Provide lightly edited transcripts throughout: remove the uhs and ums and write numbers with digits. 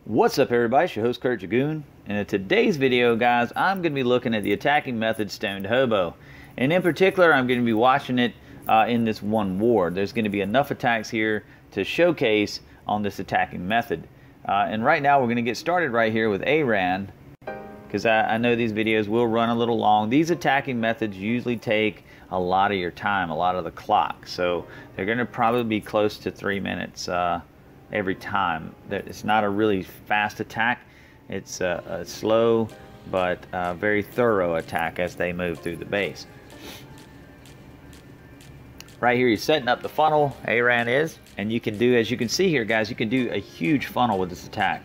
What's up everybody, it's your host Kurt Dragoon, and in today's video guys I'm going to be looking at the attacking method Stoned Hobo, and in particular I'm going to be watching it in this one ward. There's going to be enough attacks here to showcase on this attacking method, and right now we're going to get started right here with ARAN, because I know these videos will run a little long. These attacking methods usually take a lot of your time, a lot of the clock, so they're going to probably be close to 3 minutes every time. It's not a really fast attack. It's a slow but very thorough attack as they move through the base. Right here he's setting up the funnel, ARAN is, and you can do, as you can see here guys, you can do a huge funnel with this attack.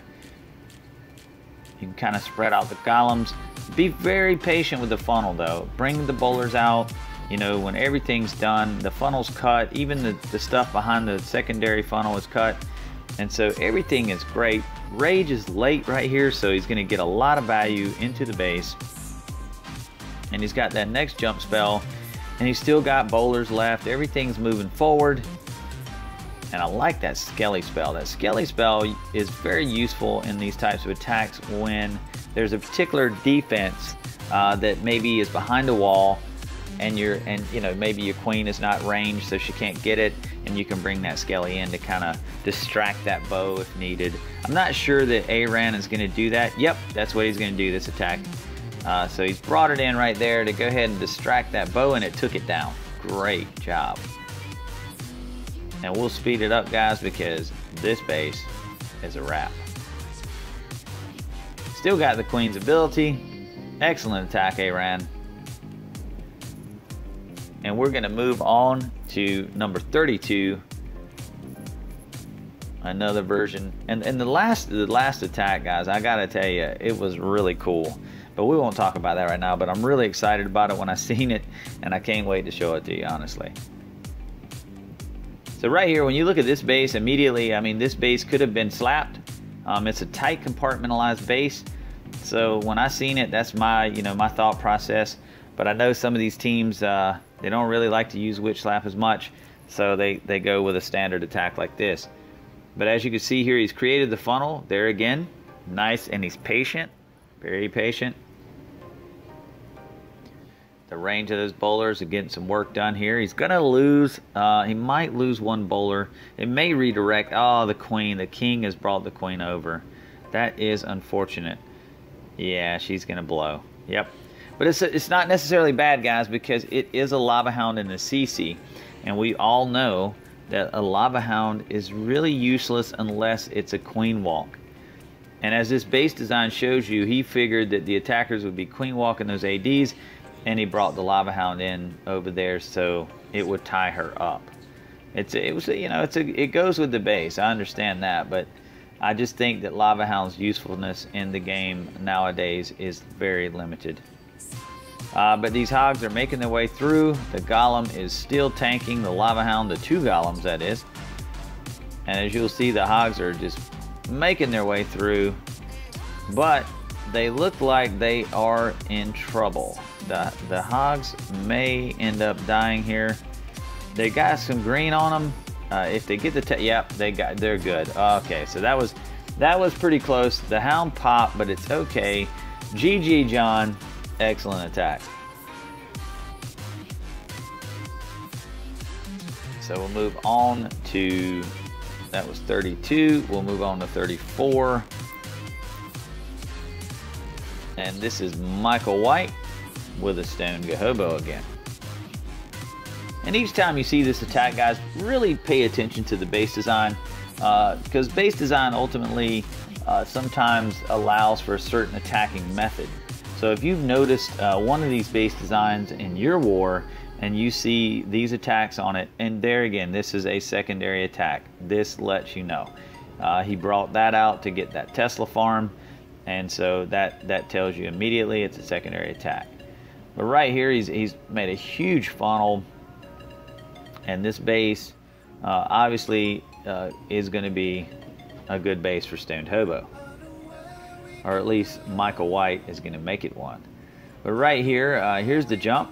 You can kind of spread out the columns. Be very patient with the funnel though. Bring the bowlers out, you know, when everything's done. The funnel's cut, even the stuff behind the secondary funnel is cut. And so everything is great. Rage is late right here, so he's going to get a lot of value into the base. And he's got that next jump spell, and he's still got bowlers left. Everything's moving forward. And I like that Skelly spell. That Skelly spell is very useful in these types of attacks when there's a particular defense that maybe is behind a wall, and you know, maybe your queen is not ranged, so she can't get it, and you can bring that Skelly in to kind of distract that bow if needed. I'm not sure that ARAN is going to do that. Yep, that's what he's going to do this attack. So he's brought it in right there to go ahead and distract that bow, and it took it down. Great job. And we'll speed it up guys because this base is a wrap. Still got the queen's ability. Excellent attack, ARAN. And we're going to move on to number 32. Another version. And the last attack, guys, I gotta tell you, it was really cool. But we won't talk about that right now. But I'm really excited about it when I seen it, and I can't wait to show it to you, honestly. So right here, when you look at this base, immediately, I mean, this base could have been slapped. It's a tight compartmentalized base. So when I seen it, that's my, you know, my thought process. But I know some of these teams, they don't really like to use witch slap as much, so they go with a standard attack like this. But as you can see here, he's created the funnel there again. Nice, and he's patient, very patient. The range of those bowlers are getting some work done here. He's gonna lose, he might lose one bowler. It may redirect. Oh, the queen, the king has brought the queen over. That is unfortunate. Yeah, she's gonna blow. Yep. But it's not necessarily bad, guys, because it is a lava hound in the CC, and we all know that a lava hound is really useless unless it's a queen walk. And as this base design shows you, he figured that the attackers would be queen walking those ADs, and he brought the lava hound in over there so it would tie her up. It goes with the base. I understand that, but I just think that lava hound's usefulness in the game nowadays is very limited. But these hogs are making their way through. The golem is still tanking the lava hound, the two golems that is. And as you'll see, the hogs are just making their way through. But they look like they are in trouble. The hogs may end up dying here. They got some green on them. If they get the yep, they're good. Okay, so that was pretty close. The hound popped, but it's okay. GG, John. Excellent attack. So we'll move on to, that was 32. We'll move on to 34. And this is Michael White with a Stoned Hobo again. And each time you see this attack, guys, really pay attention to the base design, because base design ultimately sometimes allows for a certain attacking method. So if you've noticed one of these base designs in your war and you see these attacks on it, and there again, this is a secondary attack. This lets you know. He brought that out to get that Tesla farm, and so that tells you immediately it's a secondary attack. But right here, he's made a huge funnel, and this base obviously is going to be a good base for Stoned Hobo. Or at least Michael White is going to make it one. But right here, here's the jump.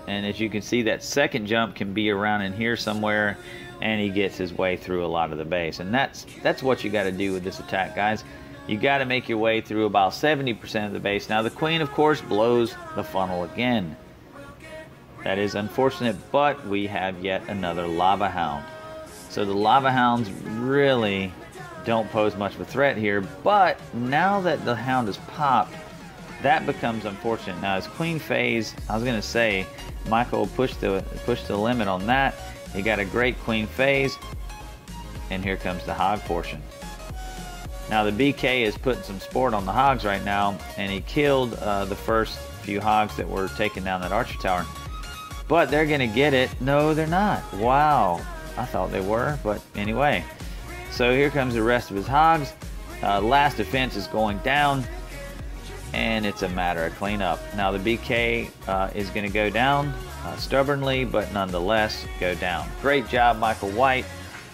And as you can see, that second jump can be around in here somewhere, and he gets his way through a lot of the base. And that's what you got to do with this attack, guys. You got to make your way through about 70% of the base. Now the queen, of course, blows the funnel again. That is unfortunate, but we have yet another lava hound. So the lava hounds really don't pose much of a threat here, but now that the hound is popped, that becomes unfortunate. Now his queen phase, I was going to say, Michael pushed the limit on that. He got a great queen phase, and here comes the hog portion. Now the BK is putting some sport on the hogs right now, and he killed the first few hogs that were taking down that archer tower. But they're going to get it. No, they're not. Wow. I thought they were, but anyway. So here comes the rest of his hogs. Last defense is going down, and it's a matter of cleanup. Now the BK is going to go down stubbornly, but nonetheless go down. Great job, Michael White.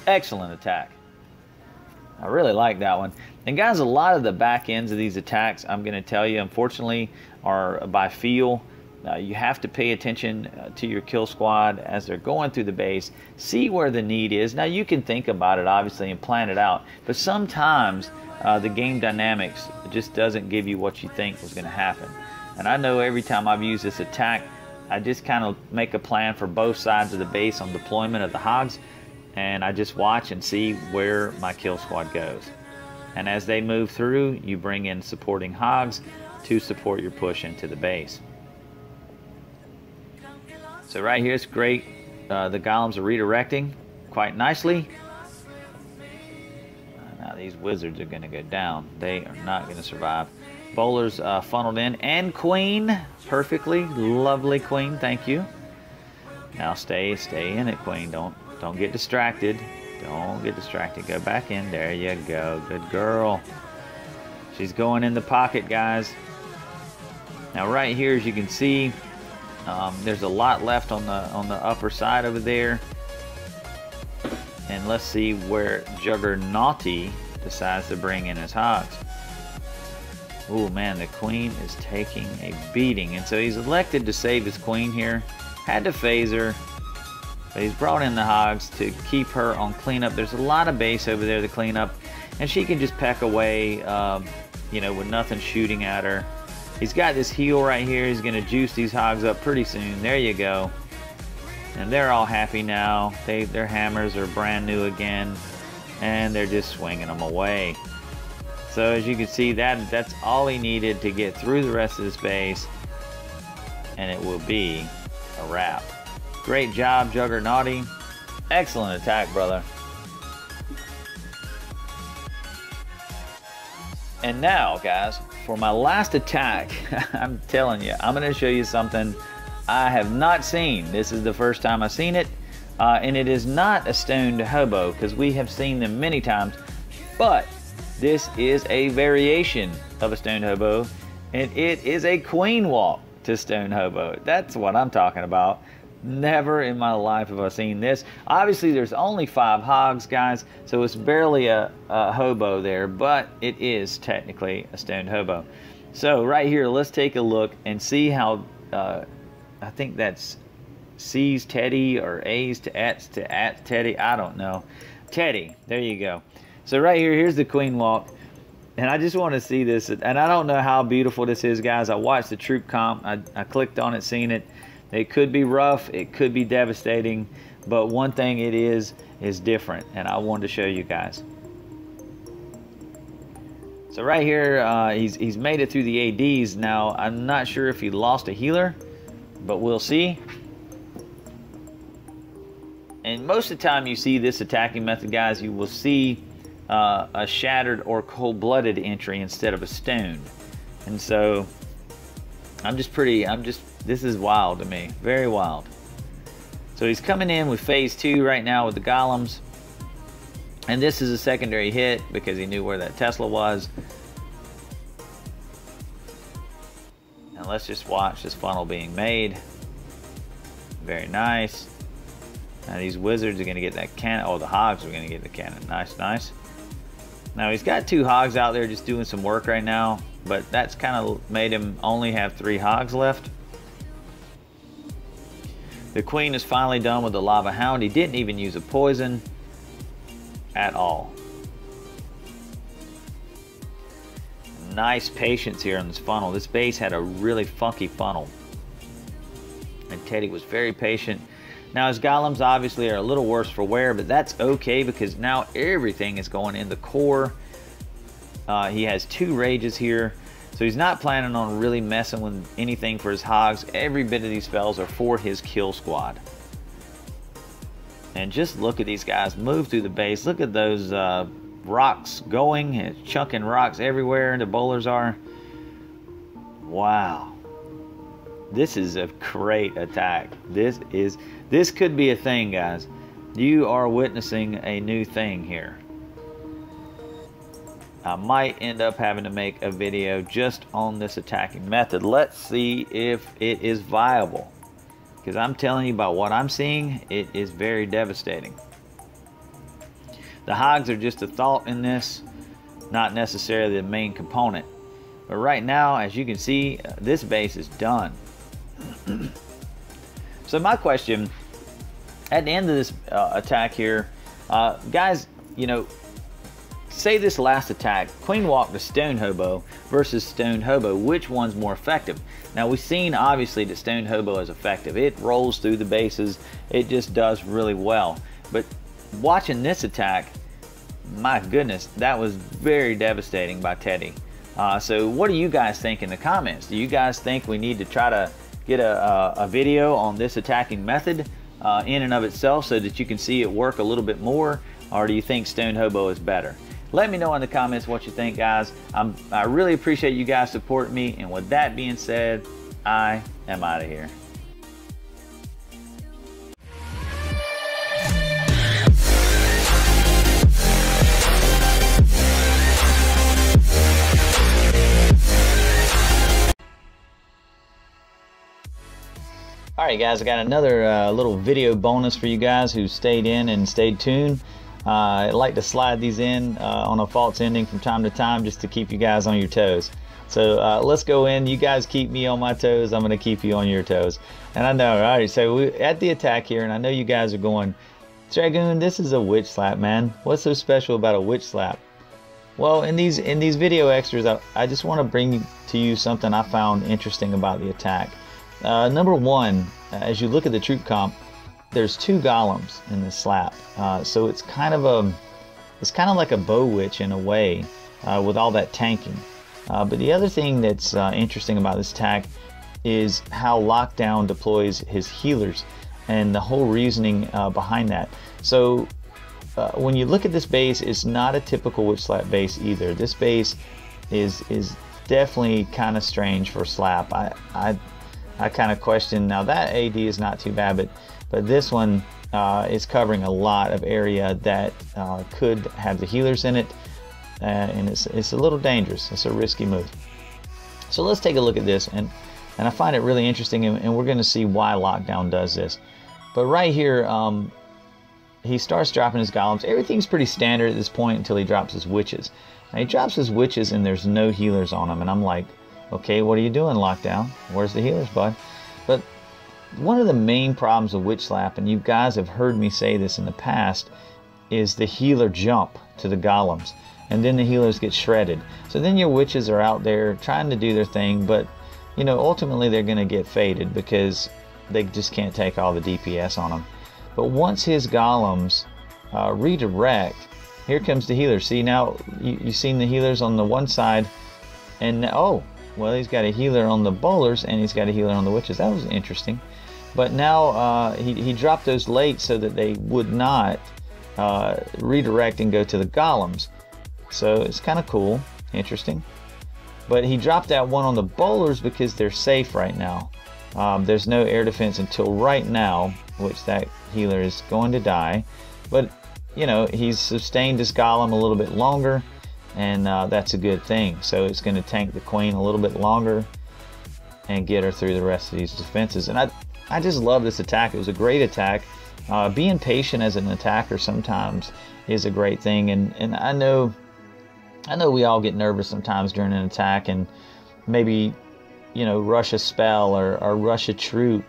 Excellent attack. I really like that one. And guys, a lot of the back ends of these attacks, I'm going to tell you, unfortunately, are by feel. You have to pay attention to your kill squad as they're going through the base. See where the need is. Now you can think about it, obviously, and plan it out. But sometimes the game dynamics just doesn't give you what you think was going to happen. And I know every time I've used this attack, I just kind of make a plan for both sides of the base on deployment of the hogs. And I just watch and see where my kill squad goes. And as they move through, you bring in supporting hogs to support your push into the base. So right here, it's great. The golems are redirecting quite nicely. Now these wizards are going to go down. They are not going to survive. Bowlers funneled in, and queen perfectly. Lovely queen, thank you. Now stay in it, queen. Don't get distracted. Don't get distracted. Go back in. There you go. Good girl. She's going in the pocket, guys. Now right here, as you can see, there's a lot left on the upper side over there. And let's see where Juggernaughty decides to bring in his hogs. Oh man, the queen is taking a beating. And so he's elected to save his queen here. Had to phase her. But he's brought in the hogs to keep her on cleanup. There's a lot of base over there to clean up. And she can just peck away, you know, with nothing shooting at her. He's got this heal right here. He's going to juice these hogs up pretty soon. There you go. And they're all happy now. Their hammers are brand new again. And they're just swinging them away. So as you can see, that's all he needed to get through the rest of this base. And it will be a wrap. Great job, Juggernaughty. Excellent attack, brother. And now, guys, for my last attack, I'm telling you, I'm going to show you something I have not seen. This is the first time I've seen it. And it is not a stoned hobo, because we have seen them many times. But this is a variation of a stoned hobo, and it is a queen walk to stoned hobo. That's what I'm talking about. Never in my life have I seen this. Obviously, there's only 5 hogs, guys, so it's barely a hobo there, but it is technically a stoned hobo. So right here, let's take a look and see how, I think that's C's Teddy or A's to At's to at Teddy. I don't know. Teddy, there you go. So right here, here's the queen walk. And I just want to see this. And I don't know how beautiful this is, guys. I watched the troop comp. I clicked on it, seen it. It could be rough, it could be devastating, but one thing it is different, and I wanted to show you guys. So right here, he's made it through the ADs. Now, I'm not sure if he lost a healer, but we'll see. And most of the time you see this attacking method, guys, you will see a shattered or cold-blooded entry instead of a stoned. And so, this is wild to me. Very wild. So he's coming in with phase 2 right now with the golems. And this is a secondary hit because he knew where that Tesla was. And let's just watch this funnel being made. Very nice. Now these wizards are going to get that cannon. Oh, the hogs are going to get the cannon. Nice, nice. Now he's got 2 hogs out there just doing some work right now. but that's kind of made him only have 3 hogs left. The queen is finally done with the lava hound. He didn't even use a poison at all. Nice patience here on this funnel. This base had a really funky funnel, and Teddy was very patient. Now his golems obviously are a little worse for wear, but that's okay because now everything is going in the core. He has 2 rages here, so he's not planning on really messing with anything for his hogs. Every bit of these spells are for his kill squad. And just look at these guys move through the base. Look at those rocks going. It's chunking rocks everywhere the bowlers are. Wow. This is a great attack. This could be a thing, guys. You are witnessing a new thing here. I might end up having to make a video just on this attacking method. Let's see if it is viable. Because I'm telling you about what I'm seeing, it is very devastating. The hogs are just a thought in this, not necessarily the main component. But right now, as you can see, this base is done. So my question, at the end of this attack here, guys, you know, say this last attack, Queen Walk to Stone Hobo versus Stone Hobo, which one's more effective? Now we've seen obviously that Stone Hobo is effective. It rolls through the bases, it just does really well. But watching this attack, my goodness, that was very devastating by Teddy. So what do you guys think in the comments? Do you guys think we need to try to get a video on this attacking method in and of itself so that you can see it work a little bit more? Or do you think Stone Hobo is better? Let me know in the comments what you think, guys. I really appreciate you guys supporting me. And with that being said, I am out of here. Alright guys, I got another little video bonus for you guys who stayed in and stayed tuned. I like to slide these in on a false ending from time to time just to keep you guys on your toes. So let's go in. You guys keep me on my toes. I'm going to keep you on your toes. And I know, alright, so we're at the attack here, and I know you guys are going, Dragoon, this is a witch slap, man. What's so special about a witch slap? Well, in these video extras, I just want to bring to you something I found interesting about the attack. Number one, as you look at the troop comp, there's 2 golems in this slap, so it's kind of like a bow witch in a way, with all that tanking. But the other thing that's interesting about this attack is how Lockdown deploys his healers and the whole reasoning behind that. So when you look at this base, it's not a typical witch slap base either. This base is definitely kind of strange for slap. I kind of question, now that AD is not too bad, but this one is covering a lot of area that could have the healers in it, and it's a little dangerous. It's a risky move. So let's take a look at this, and I find it really interesting, and we're going to see why Lockdown does this. But right here, he starts dropping his golems. Everything's pretty standard at this point until he drops his witches. Now he drops his witches and there's no healers on him, and I'm like, okay, what are you doing, Lockdown? Where's the healers, bud? But one of the main problems of witch slap, and you guys have heard me say this in the past, is the healer jump to the golems, and then the healers get shredded. So then your witches are out there trying to do their thing, but you know, ultimately they're going to get faded because they just can't take all the DPS on them. But once his golems redirect, here comes the healer. See, now you've seen the healers on the one side, and oh, well, he's got a healer on the bowlers and he's got a healer on the witches. That was interesting. But now he dropped those late so that they would not redirect and go to the golems. So it's kind of cool, interesting. But he dropped that one on the bowlers because they're safe right now. There's no air defense until right now, which that healer is going to die. But, you know, he's sustained his golem a little bit longer, and that's a good thing. So it's going to tank the queen a little bit longer and get her through the rest of these defenses. And I just love this attack. It was a great attack. Being patient as an attacker sometimes is a great thing. And I know I know we all get nervous sometimes during an attack and maybe, you know, rush a spell or rush a troop.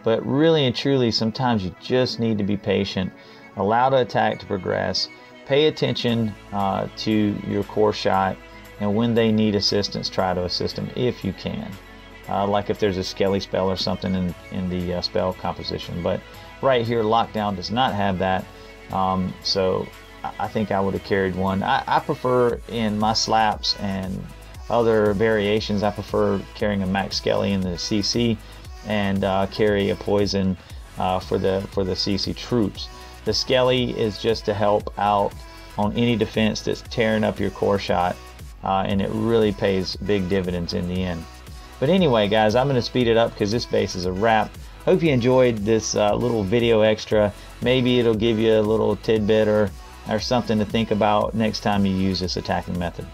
But really and truly, sometimes you just need to be patient. Allow the attack to progress. Pay attention to your core shot. And when they need assistance, try to assist them if you can. Like if there's a skelly spell or something in the spell composition. But right here, Lockdown does not have that. So I think I would have carried one. I prefer in my slaps and other variations, I prefer carrying a max skelly in the CC and carry a poison for the CC troops. The skelly is just to help out on any defense that's tearing up your core shot, and it really pays big dividends in the end. But anyway, guys, I'm going to speed it up because this base is a wrap. Hope you enjoyed this little video extra. Maybe it'll give you a little tidbit or something to think about next time you use this attacking method.